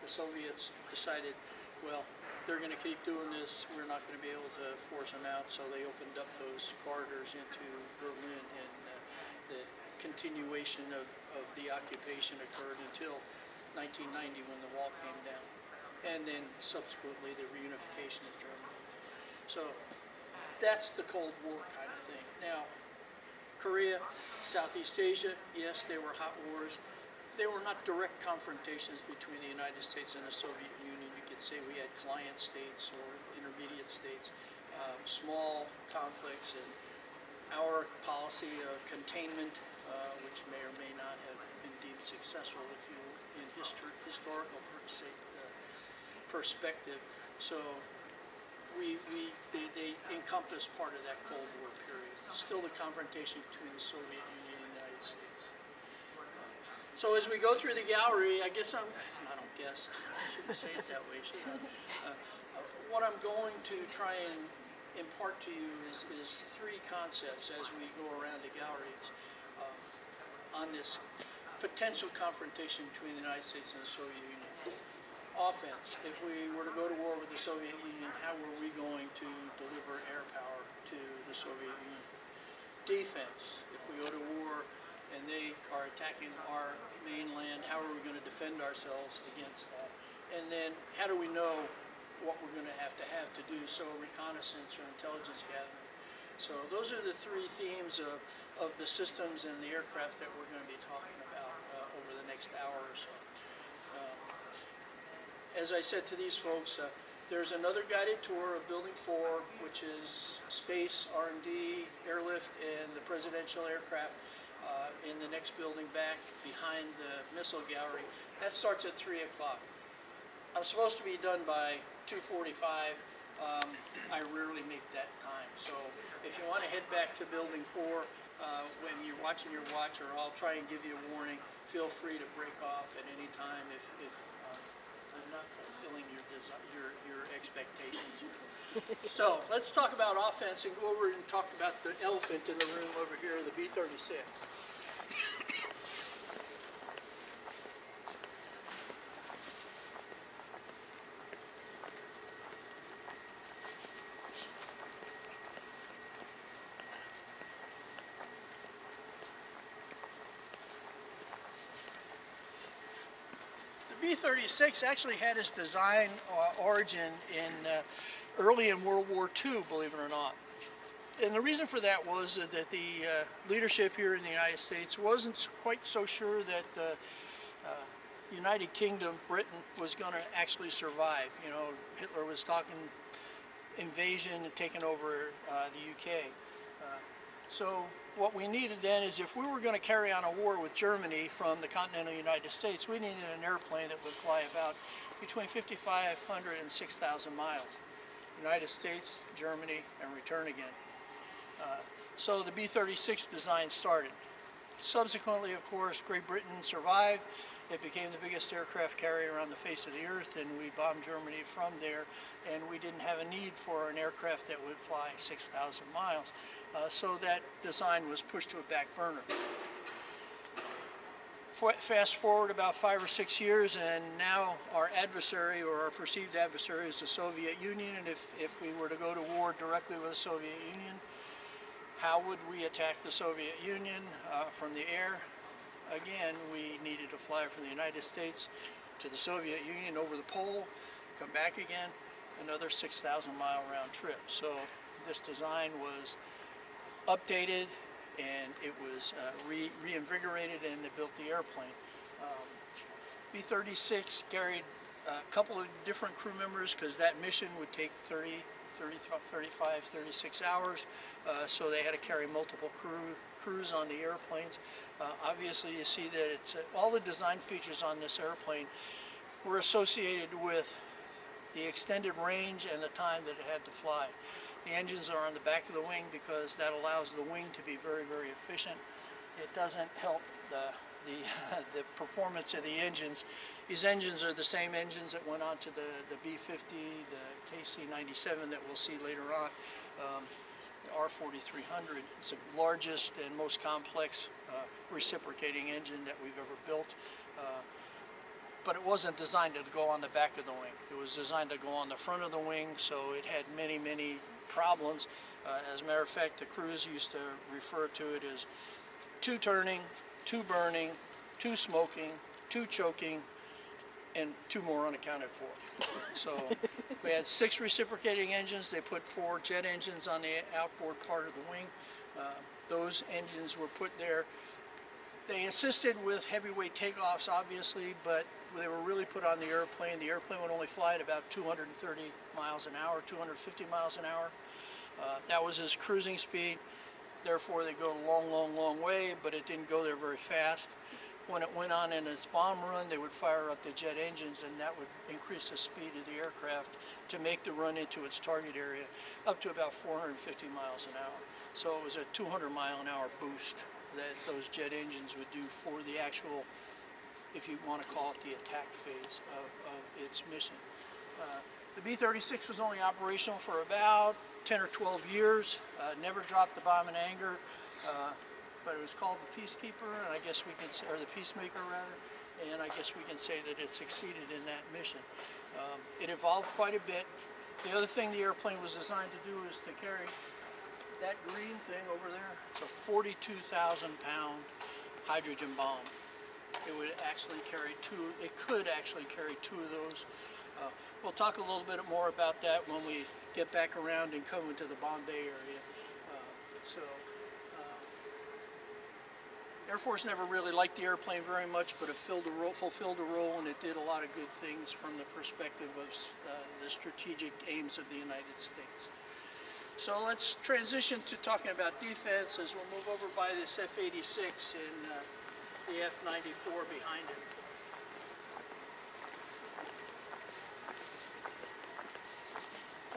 the Soviets decided, well, they're going to keep doing this, we're not going to be able to force them out, so they opened up those corridors into Berlin, and the continuation of the occupation occurred until 1990 when the wall came down, and then subsequently the reunification of Germany. So that's the Cold War kind of thing. Now, Korea, Southeast Asia, yes, they were hot wars. They were not direct confrontations between the United States and the Soviet Union. You could say we had client states or intermediate states, small conflicts, and our policy of containment, which may or may not have been deemed successful if you in historical perspective. So they encompass part of that Cold War period. Still the confrontation between the Soviet Union and the United States. So as we go through the gallery, I don't guess, I shouldn't say it that way, should I? What I'm going to try and impart to you is three concepts as we go around the galleries on this potential confrontation between the United States and the Soviet Union. Offense, if we were to go to war with the Soviet Union, how were we going to deliver air power to the Soviet Union? Defense, if we go to war and they are attacking our mainland, how are we going to defend ourselves against that? And then how do we know what we're going to have to do, so reconnaissance or intelligence gathering. So those are the three themes of the systems and the aircraft that we're going to be talking about over the next hour or so. As I said to these folks, there's another guided tour of Building 4, which is space, R&D, airlift, and the presidential aircraft in the next building back behind the missile gallery. That starts at 3 o'clock. I'm supposed to be done by 2:45. I rarely make that time. So if you want to head back to Building 4 when you're watching your watch, or I'll try and give you a warning, feel free to break off at any time if I'm not fulfilling your expectations. So let's talk about offense and go over and talk about the elephant in the room over here, the B-36. The B-36 actually had its design origin early in World War II, believe it or not. And the reason for that was that the leadership here in the United States wasn't quite so sure that the United Kingdom, Britain, was going to actually survive. You know, Hitler was talking invasion and taking over the UK. So what we needed then is, if we were going to carry on a war with Germany from the continental United States, we needed an airplane that would fly about between 5,500 and 6,000 miles. United States, Germany, and return again. So the B-36 design started. Subsequently, of course, Great Britain survived. It became the biggest aircraft carrier on the face of the earth, and we bombed Germany from there, and we didn't have a need for an aircraft that would fly 6,000 miles. So that design was pushed to a back burner. Fast forward about 5 or 6 years, and now our adversary, or our perceived adversary, is the Soviet Union. And if we were to go to war directly with the Soviet Union, how would we attack the Soviet Union from the air? Again, we needed to fly from the United States to the Soviet Union over the pole, come back again, another 6,000-mile round trip. So this design was updated, and it was reinvigorated, and they built the airplane. B-36 carried a couple of different crew members, because that mission would take 35, 36 hours, so they had to carry multiple crews on the airplanes. Obviously, you see that it's all the design features on this airplane were associated with the extended range and the time that it had to fly. The engines are on the back of the wing because that allows the wing to be very, very efficient. It doesn't help the performance of the engines. These engines are the same engines that went on to the B-50, the KC-97 that we'll see later on, the R-4300. It's the largest and most complex reciprocating engine that we've ever built. but it wasn't designed to go on the back of the wing. It was designed to go on the front of the wing, so it had many, many problems. As a matter of fact, the crews used to refer to it as 2 turning, 2 burning, 2 smoking, 2 choking, and 2 more unaccounted for. So we had 6 reciprocating engines. They put 4 jet engines on the outboard part of the wing. Those engines were put there. They assisted with heavyweight takeoffs, obviously, but they were really put on the airplane. The airplane would only fly at about 230 miles an hour, 250 miles an hour. That was its cruising speed. Therefore, they go a long, long, long way, but it didn't go there very fast. When it went on in its bomb run, they would fire up the jet engines, and that would increase the speed of the aircraft to make the run into its target area up to about 450 miles an hour. So it was a 200-mile-an-hour boost that those jet engines would do for the actual, if you want to call it the attack phase of its mission. The B-36 was only operational for about 10 or 12 years, never dropped the bomb in anger, but it was called the Peacekeeper, and I guess we can say, or the Peacemaker rather, and I guess we can say that it succeeded in that mission. It evolved quite a bit. The other thing the airplane was designed to do is to carry that green thing over there. It's a 42,000-pound hydrogen bomb. It would actually carry 2. It could actually carry 2 of those. We'll talk a little bit more about that when we get back around and come into the Bombay area. Air Force never really liked the airplane very much, but it fulfilled a role, and it did a lot of good things from the perspective of the strategic aims of the United States. So let's transition to talking about defense as we'll move over by this F-86 and the F-94 behind it.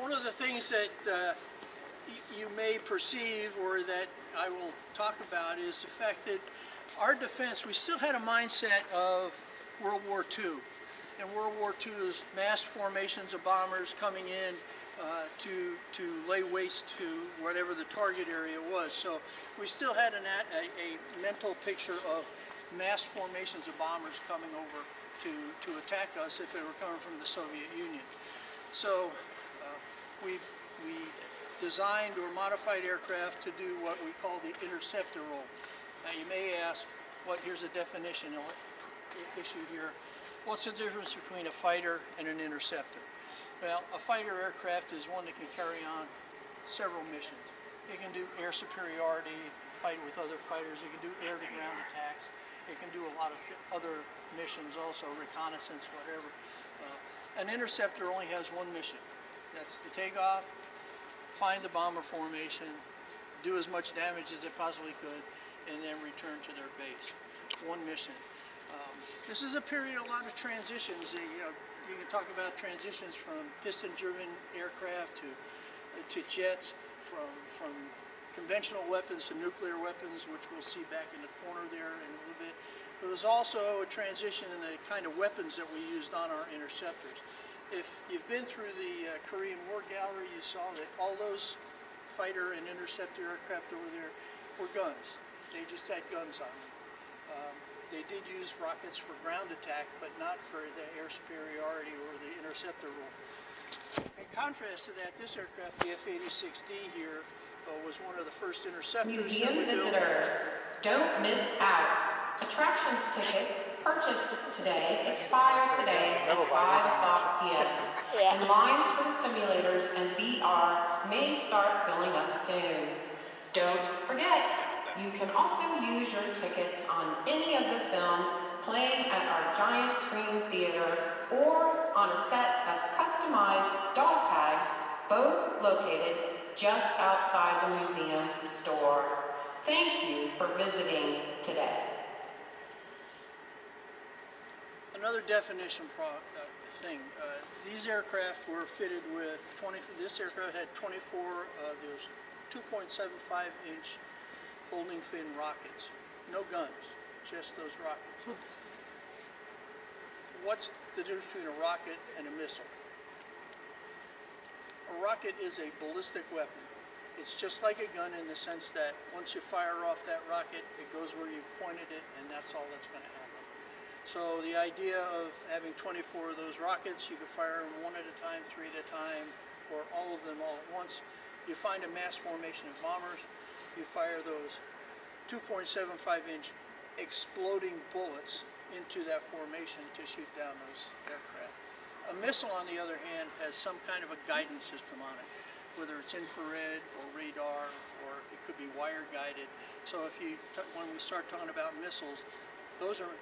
One of the things that you may perceive, or that I will talk about, is the fact that our defense, we still had a mindset of World War II. In World War II's massed formations of bombers coming in to lay waste to whatever the target area was. So we still had a mental picture of mass formations of bombers coming over to attack us if they were coming from the Soviet Union. So we designed or modified aircraft to do what we call the interceptor role. Now you may ask, here's a definition issued here. What's the difference between a fighter and an interceptor? Well, a fighter aircraft is one that can carry on several missions. It can do air superiority, fight with other fighters. It can do air-to-ground attacks. It can do a lot of other missions also, reconnaissance, whatever. An interceptor only has one mission. That's to take off, find the bomber formation, do as much damage as it possibly could, and then return to their base. One mission. This is a period of a lot of transitions. You can talk about transitions from piston-driven aircraft to jets, from conventional weapons to nuclear weapons, which we'll see back in the corner there in a little bit. But there's also a transition in the kind of weapons that we used on our interceptors. If you've been through the Korean War Gallery, you saw that all those fighter and interceptor aircraft over there were guns. They just had guns on them. They did use rockets for ground attack, but not for the air superiority or the interceptor role. In contrast to that, this aircraft, the F-86D here, was one of the first interceptors. Museum visitors, don't miss out. Attractions tickets purchased today expire today at 5 o'clock p.m. And lines for the simulators and VR may start filling up soon. Don't forget, you can also use your tickets on any of the films playing at our giant screen theater or on a set of customized dog tags, both located just outside the museum store. Thank you for visiting today. Another definition thing. These aircraft were fitted with this aircraft had 24, there's 2.75-inch folding fin rockets. No guns, just those rockets. What's the difference between a rocket and a missile? A rocket is a ballistic weapon. It's just like a gun in the sense that once you fire off that rocket, it goes where you've pointed it, and that's all that's going to happen. So the idea of having 24 of those rockets, you could fire them one at a time, three at a time, or all of them all at once. You find a mass formation of bombers, you fire those 2.75-inch exploding bullets into that formation to shoot down those aircraft. A missile, on the other hand, has some kind of a guidance system on it, whether it's infrared or radar, or it could be wire guided. So if you, when we start talking about missiles, those are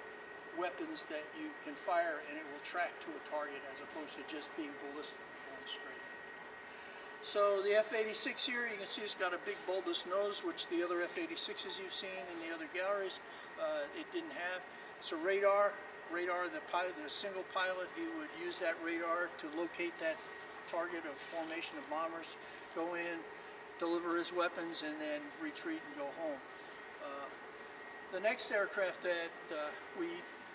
weapons that you can fire and it will track to a target as opposed to just being ballistic going straight. So the F-86 here, you can see it's got a big bulbous nose, which the other F-86s you've seen in the other galleries, it didn't have. It's a radar. The pilot, the single pilot, he would use that radar to locate that target of formation of bombers, go in, deliver his weapons, and then retreat and go home. The next aircraft that we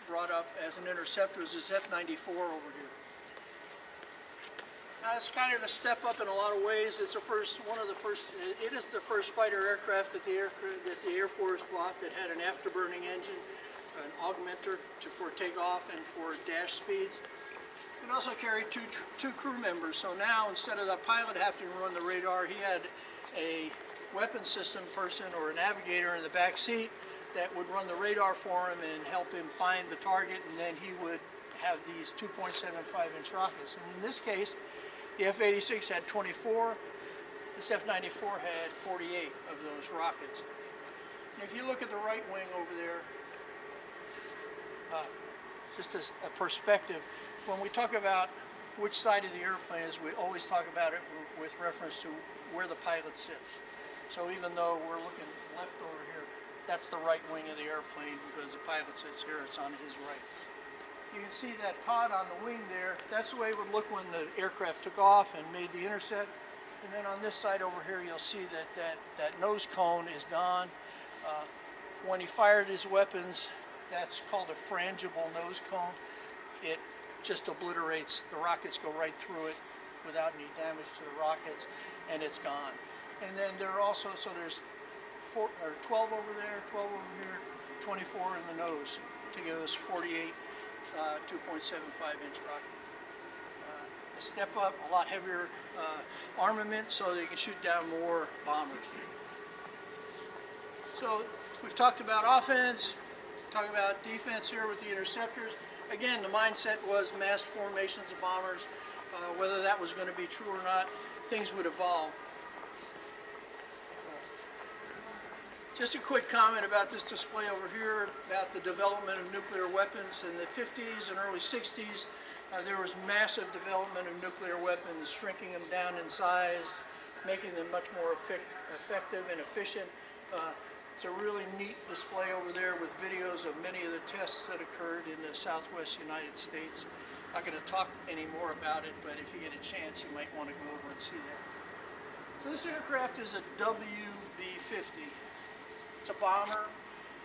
brought up as an interceptor is this F-94 over here. Now, it's kind of a step up in a lot of ways. It's the first, it is the first fighter aircraft that the Air Force bought that had an afterburning engine, an augmenter for takeoff and for dash speeds. It also carried two crew members. So now, instead of the pilot having to run the radar, he had a weapons system person or a navigator in the back seat that would run the radar for him and help him find the target, and then he would have these 2.75-inch rockets. And in this case, the F-86 had 24, this F-94 had 48 of those rockets. And if you look at the right wing over there, just as a perspective, when we talk about which side of the airplane is, we always talk about it with reference to where the pilot sits. So even though we're looking left over here, that's the right wing of the airplane because the pilot sits here, it's on his right. You can see that pod on the wing there. That's the way it would look when the aircraft took off and made the intercept. And then on this side over here, you'll see that nose cone is gone. When he fired his weapons, that's called a frangible nose cone. It just obliterates, the rockets go right through it without any damage to the rockets, and it's gone. And then there are also, so there's 12 over there, 12 over here, 24 in the nose to give us 48 2.75-inch rockets. A step up, a lot heavier armament so they can shoot down more bombers. So we've talked about offense, talked about defense here with the interceptors. Again, the mindset was massed formations of bombers. Whether that was going to be true or not, things would evolve. Just a quick comment about this display over here about the development of nuclear weapons. In the 50s and early 60s, there was massive development of nuclear weapons, shrinking them down in size, making them much more effective and efficient. It's a really neat display over there with videos of many of the tests that occurred in the Southwest United States. I'm not going to talk any more about it, but if you get a chance, you might want to go over and see that. So this aircraft is a WB-50. It's a bomber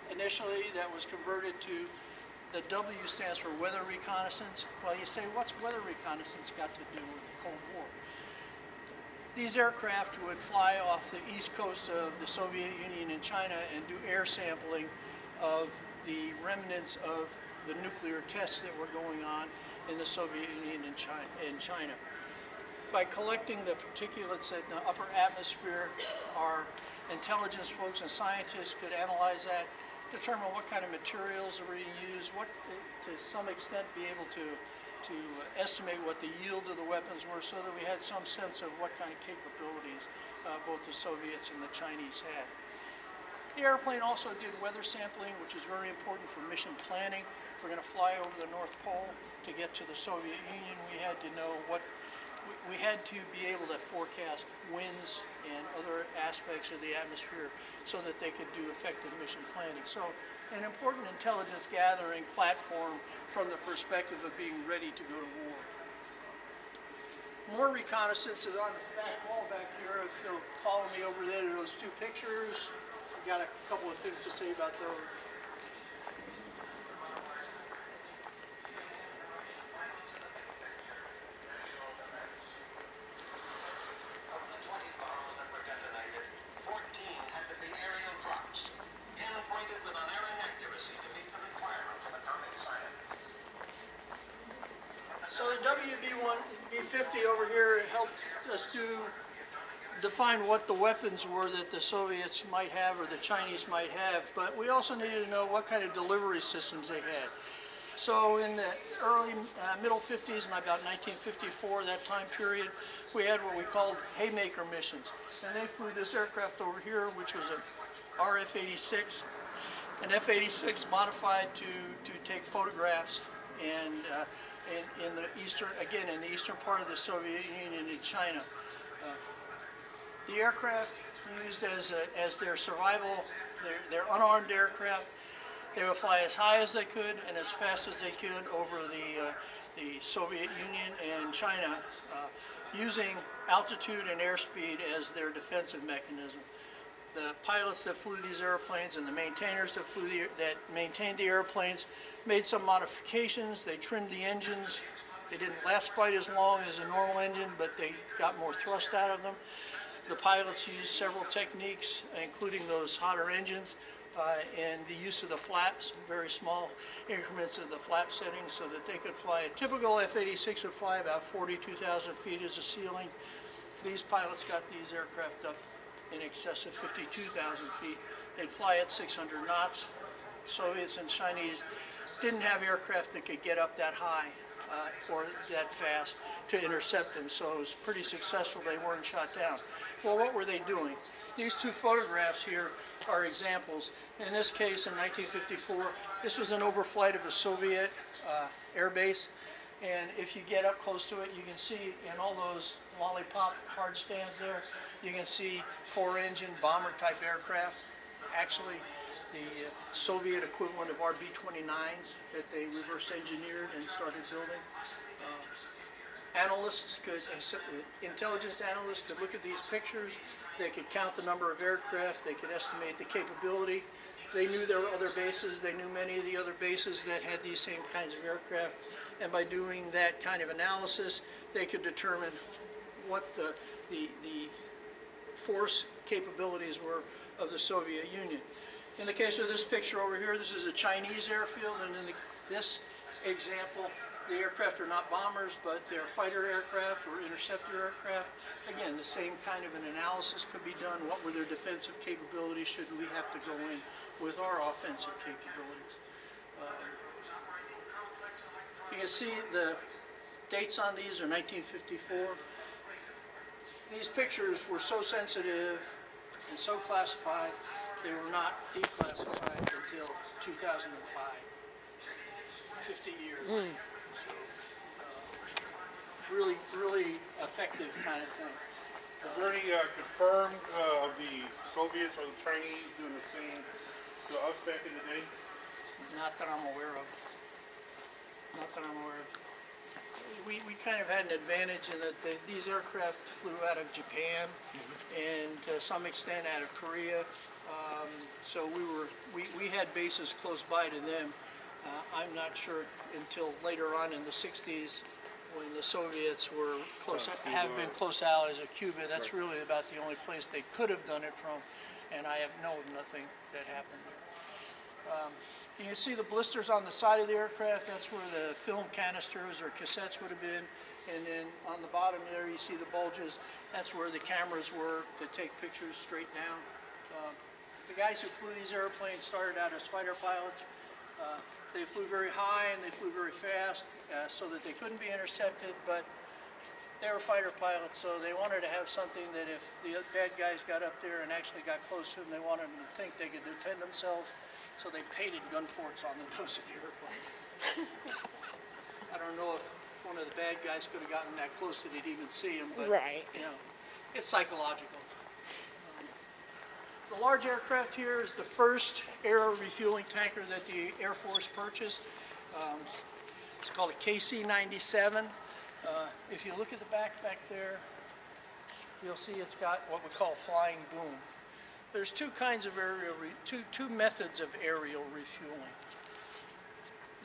initially that was converted to, the W stands for weather reconnaissance. Well, you say, what's weather reconnaissance got to do with the Cold War? These aircraft would fly off the east coast of the Soviet Union and China and do air sampling of the remnants of the nuclear tests that were going on in the Soviet Union and China. By collecting the particulates in the upper atmosphere, our intelligence folks and scientists could analyze that, determine what kind of materials are being used, to some extent be able to estimate what the yield of the weapons were so that we had some sense of what kind of capabilities both the Soviets and the Chinese had. The airplane also did weather sampling, which is very important for mission planning. If we're going to fly over the North Pole to get to the Soviet Union, we had to know what, we had to be able to forecast winds and other aspects of the atmosphere so that they could do effective mission planning. So an important intelligence gathering platform from the perspective of being ready to go to war. More reconnaissance is on this back wall back here. If you'll follow me over there to those two pictures, I've got a couple of things to say about those. Pinpointed with unerring accuracy to meet the requirements of atomic science. So the B-50 over here helped us define what the weapons were that the Soviets might have or the Chinese might have, but we also needed to know what kind of delivery systems they had. So in the early, middle 50s and about 1954, that time period, we had what we called haymaker missions. And they flew this aircraft over here, which was an RF-86, an F-86 modified to take photographs and in the eastern part of the Soviet Union in China. The aircraft used as their survival, their unarmed aircraft. They would fly as high as they could and as fast as they could over the Soviet Union and China, using altitude and airspeed as their defensive mechanism. The pilots that flew these airplanes and the maintainers that maintained the airplanes made some modifications. They trimmed the engines. They didn't last quite as long as a normal engine, but they got more thrust out of them. The pilots used several techniques, including those hotter engines, and the use of the flaps, very small increments of the flap settings so that they could fly. A typical F-86 would fly about 42,000 feet as a ceiling. These pilots got these aircraft up in excess of 52,000 feet. They'd fly at 600 knots. Soviets and Chinese didn't have aircraft that could get up that high or that fast to intercept them, so it was pretty successful. They weren't shot down. Well, what were they doing? These two photographs here are examples. In this case, in 1954, this was an overflight of a Soviet air base, and if you get up close to it, you can see in all those lollipop hard stands there, you can see four-engine bomber-type aircraft. Actually, the Soviet equivalent of our B-29s that they reverse engineered and started building. Intelligence analysts could look at these pictures. They could count the number of aircraft. They could estimate the capability. They knew there were other bases. They knew many of the other bases that had these same kinds of aircraft. And by doing that kind of analysis, they could determine what the force capabilities were of the Soviet Union. In the case of this picture over here, this is a Chinese airfield, and in this example, the aircraft are not bombers, but they're fighter aircraft or interceptor aircraft. Again, the same kind of an analysis could be done. What were their defensive capabilities? Should we have to go in with our offensive capabilities? You can see the dates on these are 1954. These pictures were so sensitive and so classified, they were not declassified until 2005. 50 years. So, really effective kind of thing. Is there any confirmed of the Soviets or the Chinese doing the same to us back in the day? Not that I'm aware of. Not that I'm aware of. We kind of had an advantage in that these aircraft flew out of Japan and to some extent out of Korea. So we had bases close by to them. I'm not sure until later on in the 60s when the Soviets were have been close allies of Cuba. That's really about the only place they could have done it from, and I know of nothing that happened there. You can see the blisters on the side of the aircraft. That's where the film canisters or cassettes would have been. And then on the bottom there, you see the bulges. That's where the cameras were to take pictures straight down. The guys who flew these airplanes started out as fighter pilots. They flew very high and they flew very fast so that they couldn't be intercepted, but they were fighter pilots, so they wanted to have something that if the bad guys got up there and actually got close to them, they wanted them to think they could defend themselves. So they painted gun ports on the nose of the airplane. I don't know if one of the bad guys could have gotten that close that he'd even see him, but you know, it's psychological. The large aircraft here is the first air refueling tanker that the Air Force purchased. It's called a KC-97. If you look at the back there, you'll see it's got what we call flying boom. There's two kinds of two methods of aerial refueling.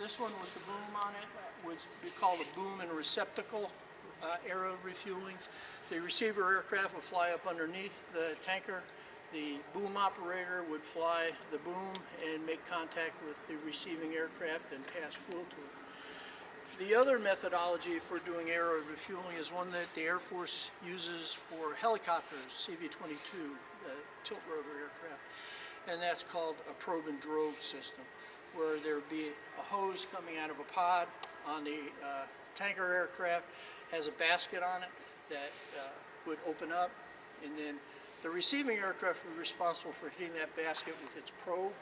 This one with the boom on it was called a boom and receptacle aerial refueling. The receiver aircraft would fly up underneath the tanker. The boom operator would fly the boom and make contact with the receiving aircraft and pass fuel to it. The other methodology for doing aero refueling is one that the Air Force uses for helicopters, CV-22, tilt rotor aircraft, and that's called a probe and drogue system, where there would be a hose coming out of a pod on the tanker aircraft, has a basket on it that would open up, and then the receiving aircraft would be responsible for hitting that basket with its probe,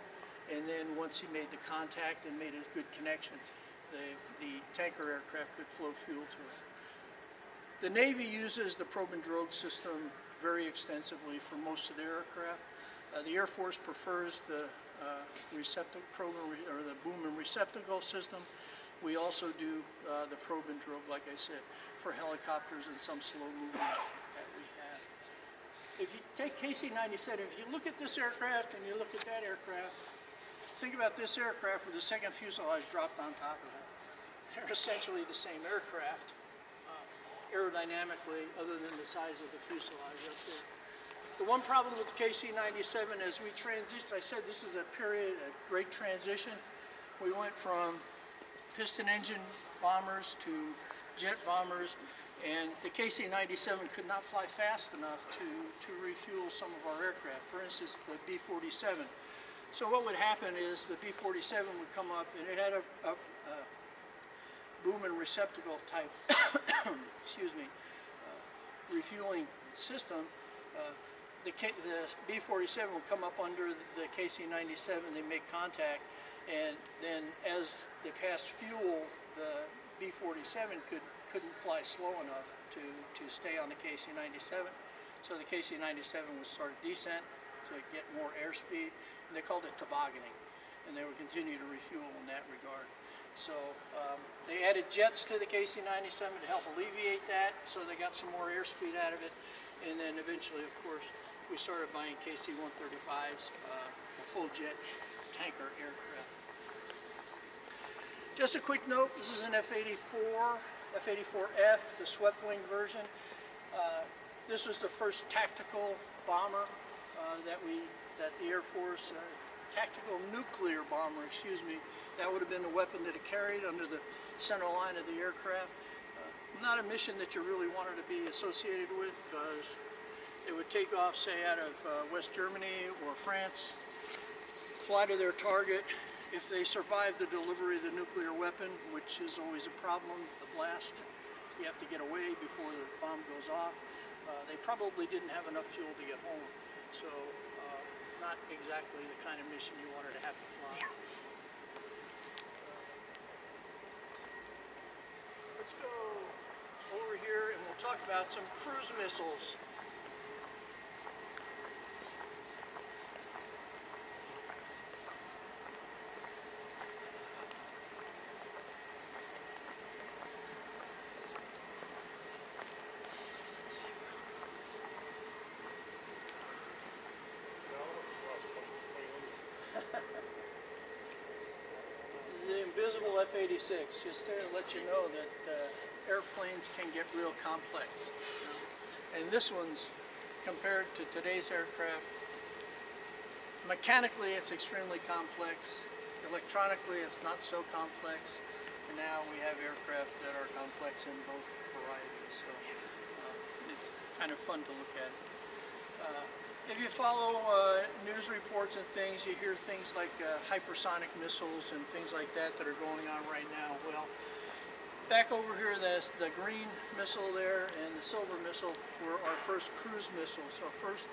and then once he made the contact and made a good connection, the tanker aircraft could flow fuel to it. The Navy uses the probe and drogue system very extensively for most of their aircraft. The Air Force prefers the or the boom and receptacle system. We also do the probe and drogue, like I said, for helicopters and some slow movers that we have. If you take KC-97, if you look at this aircraft and you look at that aircraft, think about this aircraft with the second fuselage dropped on top of it. They're essentially the same aircraft, aerodynamically, other than the size of the fuselage up there. The one problem with the KC-97 as we transition, I said this is a period, a great transition. We went from piston engine bombers to jet bombers, and the KC-97 could not fly fast enough to refuel some of our aircraft. For instance, the B-47. So what would happen is the B-47 would come up, and it had a boom and receptacle type, excuse me, refueling system. The B-47 would come up under the KC-97, they make contact, and then as they passed fuel, the B-47 couldn't fly slow enough to stay on the KC-97. So the KC-97 would start descent to get more airspeed, and they called it tobogganing, and they would continue to refuel in that regard. So they added jets to the KC-97 to help alleviate that, so they got some more airspeed out of it, and then eventually, of course, we started buying KC-135s, a full jet tanker aircraft. Just a quick note, this is an F-84, F-84F, the swept wing version. This was the first tactical bomber that the Air Force, tactical nuclear bomber, excuse me, that would have been the weapon that it carried under the center line of the aircraft. Not a mission that you really wanted to be associated with, because it would take off, say, out of West Germany or France, fly to their target. If they survived the delivery of the nuclear weapon, which is always a problem, the blast, you have to get away before the bomb goes off. They probably didn't have enough fuel to get home, so not exactly the kind of mission you wanted to have to fly. Let's go over here and we'll talk about some cruise missiles. Invisible F-86, just to let you know that airplanes can get real complex. And this one's, compared to today's aircraft, mechanically it's extremely complex, electronically it's not so complex, and now we have aircraft that are complex in both varieties, so it's kind of fun to look at. If you follow news reports and things, you hear things like hypersonic missiles and things like that that are going on right now. Well, back over here, the green missile there and the silver missile were our first cruise missiles, our first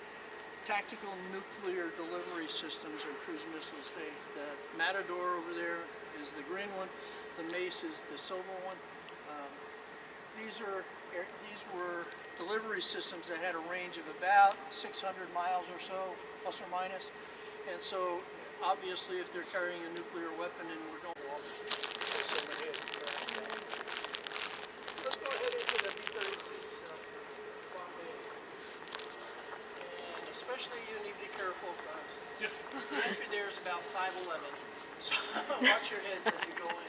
tactical nuclear delivery systems or cruise missiles. The Matador over there is the green one, the Mace is the silver one. These were delivery systems that had a range of about 600 miles or so, plus or minus. And so, obviously, if they're carrying a nuclear weapon and we're going to let's go ahead into the B-36 and especially you need to be careful because the entry there is about 5'11", so watch your heads as you go in.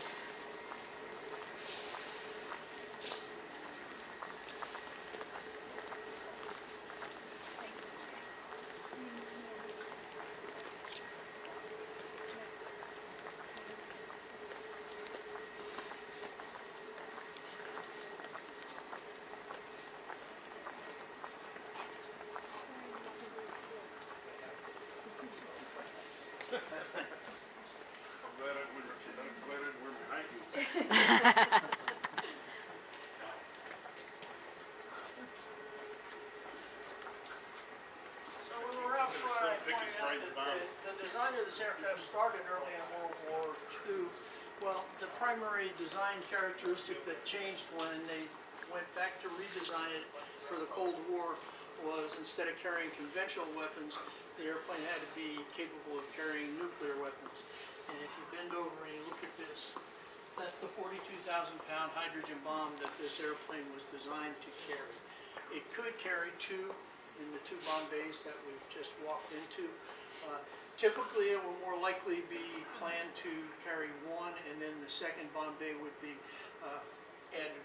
design of this aircraft started early in World War II. Well, the primary design characteristic that changed when they went back to redesign it for the Cold War was instead of carrying conventional weapons, the airplane had to be capable of carrying nuclear weapons. And if you bend over and you look at this, that's the 42,000-pound hydrogen bomb that this airplane was designed to carry. It could carry two in the two bomb bays that we've just walked into. Typically, it will more likely be planned to carry one, and then the second bomb bay would be added,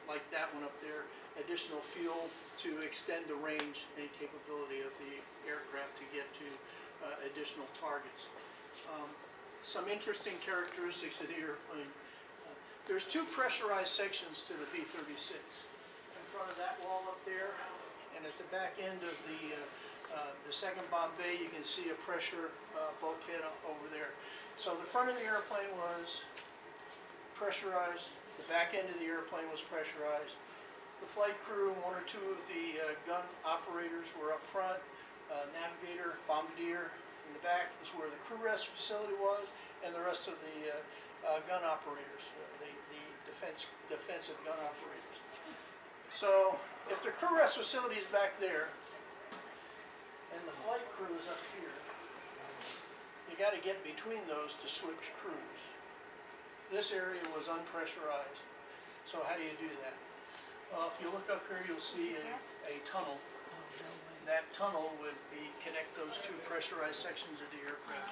like that one up there, additional fuel to extend the range and capability of the aircraft to get to additional targets. Some interesting characteristics of the airplane. There's two pressurized sections to the B-36. In front of that wall up there, and at the back end of the second bomb bay, you can see a pressure bulkhead over there. So the front of the airplane was pressurized, the back end of the airplane was pressurized. The flight crew, one or two of the gun operators were up front. Navigator, bombardier in the back is where the crew rest facility was, and the rest of the gun operators, the defensive gun operators. So if the crew rest facility is back there, and the flight crew is up here, you got to get between those to switch crews. This area was unpressurized. So how do you do that? Well, if you look up here, you'll see a tunnel. That tunnel would connect those two pressurized sections of the aircraft.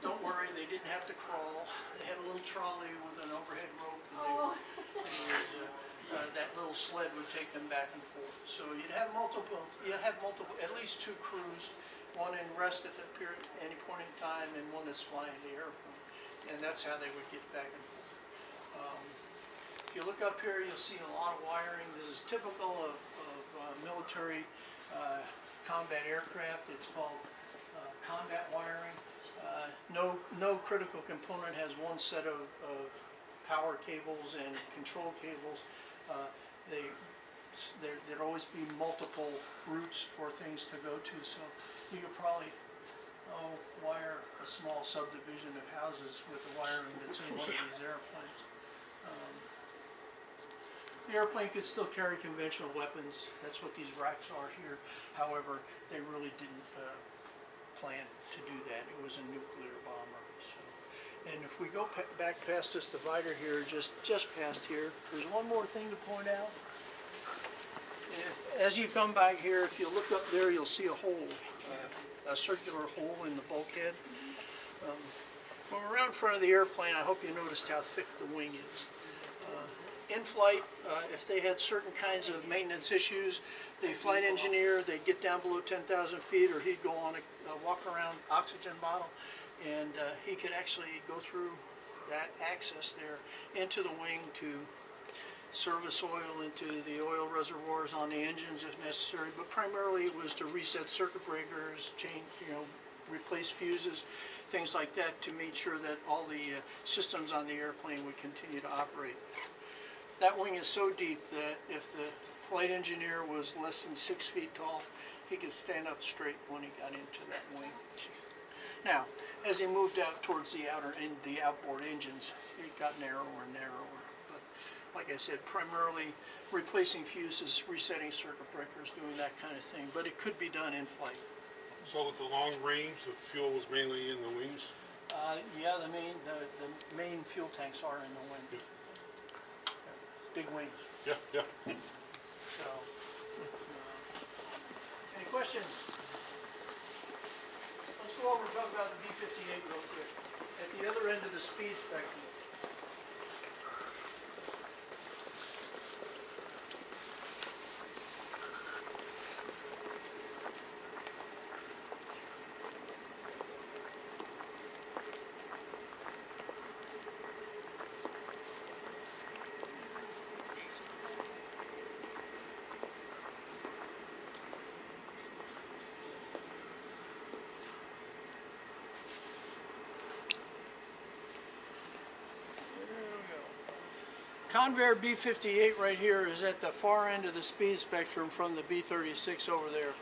Don't worry, they didn't have to crawl. They had a little trolley with an overhead rope, and that little sled would take them back and forth. So you'd have multiple, at least two crews, one in rest at any point in time, and one that's flying the airplane. And that's how they would get back and forth. If you look up here, you'll see a lot of wiring. This is typical of military combat aircraft. It's called combat wiring. No critical component has one set of power cables and control cables. There'd always be multiple routes for things to go to, so you could probably wire a small subdivision of houses with the wiring that's in one of these airplanes. The airplane could still carry conventional weapons. That's what these racks are here. However, they really didn't plan to do that. It was a nuclear bomber. So. And if we go back past this divider here, just past here, there's one more thing to point out. As you come back here, if you look up there, you'll see a hole, a circular hole in the bulkhead. When we're around in front of the airplane, I hope you noticed how thick the wing is. In flight, if they had certain kinds of maintenance issues, the flight engineer, they'd get down below 10,000 feet, or he'd go on a walk-around oxygen bottle, and he could actually go through that access there into the wing to service oil into the oil reservoirs on the engines if necessary, but primarily it was to reset circuit breakers, change, replace fuses, things like that, to make sure that all the systems on the airplane would continue to operate. That wing is so deep that if the flight engineer was less than 6 feet tall, he could stand up straight when he got into that wing. Now, as he moved out towards the outboard engines, it got narrower and narrower. But like I said, primarily replacing fuses, resetting circuit breakers, doing that kind of thing. But it could be done in flight. So with the long range, the fuel was mainly in the wings? Yeah, the main fuel tanks are in the wing. Yeah. Big wings. Yeah. So, any questions? Let's go over and talk about the B-58 real quick. At the other end of the speed spectrum. Convair B-58 right here is at the far end of the speed spectrum from the B-36 over there.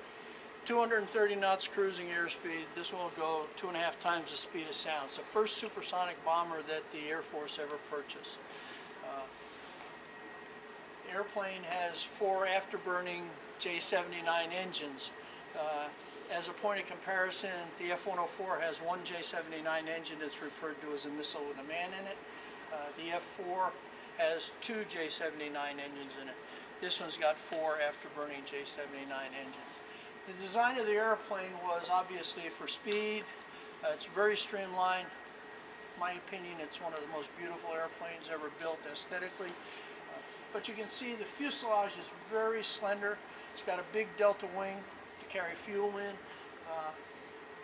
230 knots cruising airspeed. This will go 2.5 times the speed of sound. It's the first supersonic bomber that the Air Force ever purchased. The airplane has 4 afterburning J79 engines. As a point of comparison, the F-104 has 1 J79 engine that's referred to as a missile with a man in it. The F-4 has 2 J79 engines in it. This one's got 4 afterburning J79 engines. The design of the airplane was obviously for speed. It's very streamlined. In my opinion, it's one of the most beautiful airplanes ever built aesthetically. But you can see the fuselage is very slender. It's got a big delta wing to carry fuel in.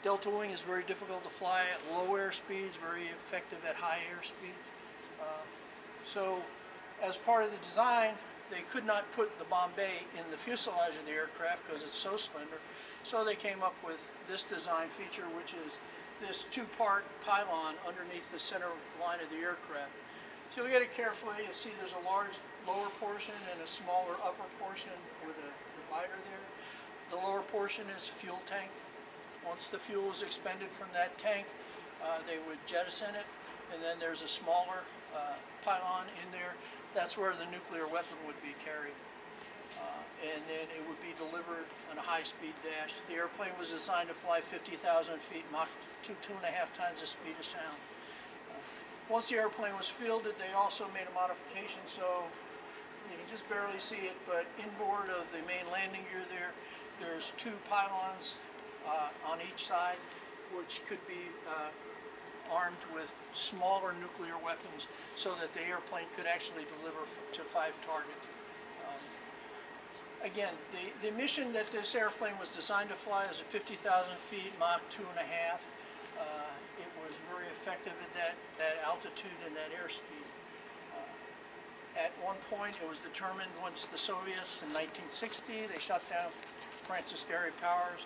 Delta wing is very difficult to fly at low air speeds, very effective at high air speeds. So as part of the design, they could not put the bomb bay in the fuselage of the aircraft because it's so slender. So they came up with this design feature, which is this 2-part pylon underneath the center line of the aircraft. If you look at it carefully, you'll see there's a large lower portion and a smaller upper portion with a divider there. The lower portion is a fuel tank. Once the fuel is expended from that tank, they would jettison it, and then there's a smaller pylon in there. That's where the nuclear weapon would be carried. And then it would be delivered on a high-speed dash. The airplane was designed to fly 50,000 feet, Mach 2.5 times the speed of sound. Once the airplane was fielded, they also made a modification, so you can just barely see it, but inboard of the main landing gear there's 2 pylons on each side, which could be armed with smaller nuclear weapons so that the airplane could actually deliver to 5 targets. Again, the mission that this airplane was designed to fly is at 50,000 feet, Mach 2.5. It was very effective at that altitude and that airspeed. At one point, it was determined once the Soviets in 1960 they shut down Francis Gary Powers.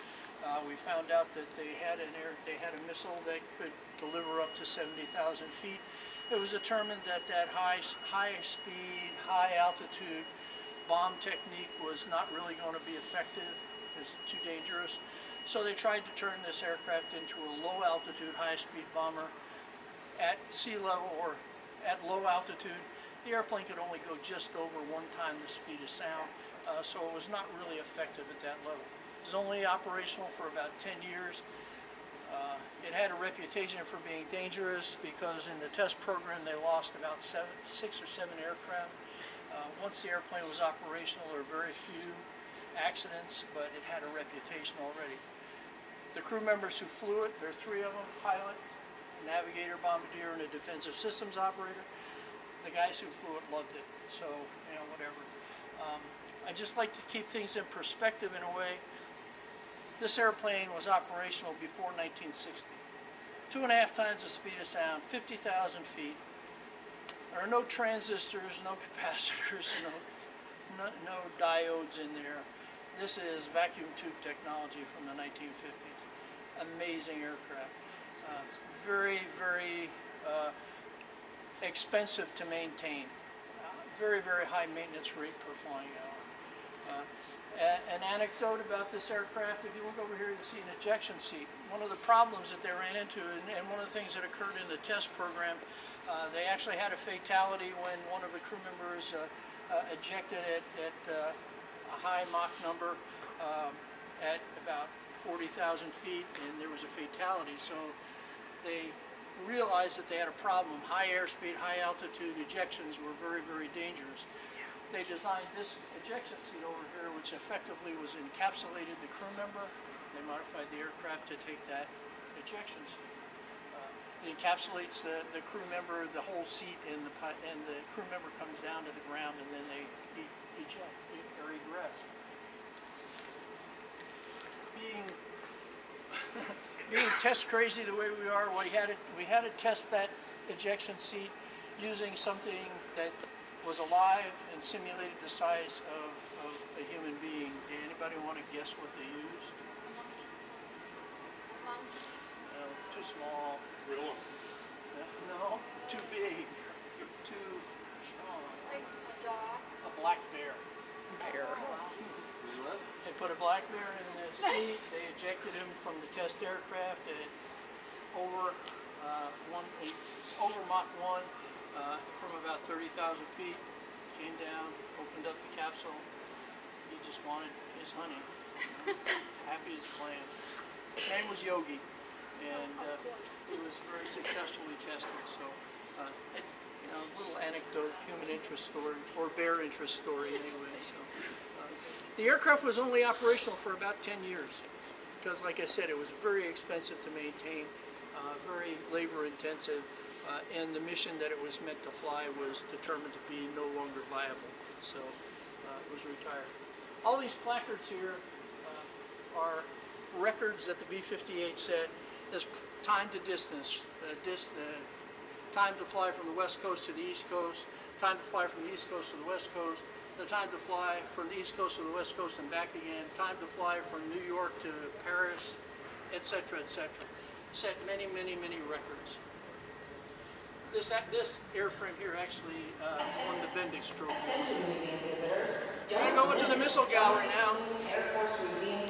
We found out that they had a missile that could deliver up to 70,000 feet. It was determined that high speed, high altitude bomb technique was not really going to be effective. It's too dangerous. So they tried to turn this aircraft into a low altitude, high speed bomber at sea level or at low altitude. The airplane could only go just over 1 time the speed of sound, so it was not really effective at that level. It was only operational for about 10 years. It had a reputation for being dangerous because in the test program they lost about 6 or 7 aircraft. Once the airplane was operational, there were very few accidents, but it had a reputation already. The crew members who flew it, there are 3 of them: pilot, navigator, bombardier, and a defensive systems operator. The guys who flew it loved it, so, you know, whatever. I just like to keep things in perspective in a way. This airplane was operational before 1960. 2.5 times the speed of sound, 50,000 feet. There are no transistors, no capacitors, no diodes in there. This is vacuum tube technology from the 1950s. Amazing aircraft. Very, very expensive to maintain. Very, very high maintenance rate per flying hour. An anecdote about this aircraft, if you look over here, you see an ejection seat. One of the problems that they ran into, and one of the things that occurred in the test program, they actually had a fatality when one of the crew members ejected at a high Mach number at about 40,000 feet, and there was a fatality. So they realized that they had a problem. High airspeed, high altitude ejections were very, very dangerous. They designed this ejection seat over here, which effectively was encapsulated the crew member. They modified the aircraft to take that ejection seat. It encapsulates the crew member, the whole seat, and the crew member comes down to the ground, and then they eject or egress. Being test crazy the way we are, we had to test that ejection seat using something that was alive and simulated the size of a human being. Did anybody want to guess what they used? No, too small. Gorilla. No, too big, too strong. Like a dog. A black bear. Bear. A put a black bear in the seat. They ejected him from the test aircraft at over Mach 1 from about 30,000 feet. Came down, opened up the capsule. He just wanted his honey. Happy as a clam. His name was Yogi, and he was very successfully tested. So, you know, a little anecdote, human interest story, or bear interest story anyway. So, the aircraft was only operational for about 10 years because, like I said, it was very expensive to maintain, very labor intensive, and the mission that it was meant to fly was determined to be no longer viable. So it was retired. All these placards here are records that the B-58 set as time to distance, time to fly from the west coast to the east coast, time to fly from the east coast to the west coast, the time to fly from the east coast to the west coast and back again, time to fly from New York to Paris, etc., etc. Set many, many, many records. This airframe here actually won the Bendix Trophy. Attention museum visitors. We're going to go into the missile gallery now. Air Force Museum